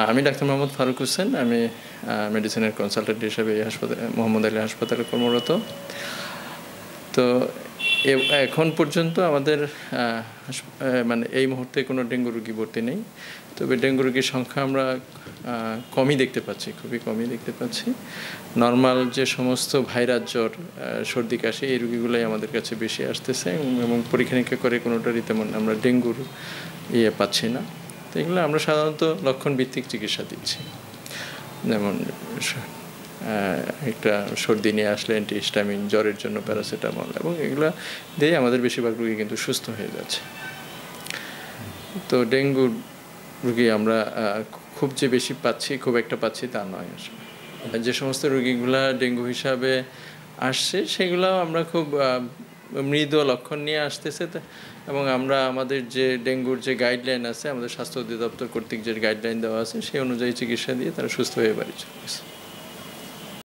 আমি ডাক্তার মোহাম্মদ ফারুক হোসেন। আমি মেডিসিনের কনসালটেন্ট হিসেবে এই হাসপাতালে মোহাম্মদ আলী হাসপাতালে কর্মরত। তো এখন পর্যন্ত আমাদের মানে এই মুহূর্তে কোনো ডেঙ্গু রোগী ভর্তি নেই। তবে ডেঙ্গু রোগীর সংখ্যা আমরা কমই দেখতে পাচ্ছি, খুবই কমই দেখতে পাচ্ছি। নর্মাল যে সমস্ত ভাইরাস জ্বর, সর্দি কাশি, এই রোগীগুলোই আমাদের কাছে বেশি আসতেছে এবং পরীক্ষা নিরীক্ষা করে কোনোটারই তেমন আমরা ডেঙ্গুর পাচ্ছি না। তো এগুলো আমরা সাধারণত লক্ষণ ভিত্তিক চিকিৎসা দিচ্ছি। যেমন একটা সর্দি নিয়ে আসলে অ্যান্টিহিস্টামিন, জ্বরের জন্য প্যারাসিটামল, এবং এগুলো দিয়ে আমাদের বেশিরভাগ রোগী কিন্তু সুস্থ হয়ে যাচ্ছে। তো ডেঙ্গু রোগী আমরা খুব যে বেশি পাচ্ছি, খুব একটা পাচ্ছি তা নয়। আসলে যে সমস্ত রোগীগুলা ডেঙ্গু হিসাবে আসছে সেগুলো আমরা খুব মৃদু লক্ষণ নিয়ে আসতেছে, এবং আমরা আমাদের যে ডেঙ্গুর যে গাইডলাইন আছে, আমাদের স্বাস্থ্য অধিদপ্তর কর্তৃক যে গাইডলাইন দেওয়া আছে সেই অনুযায়ী চিকিৎসা দিয়ে তারা সুস্থ হয়ে বাড়ি চলে গেছে।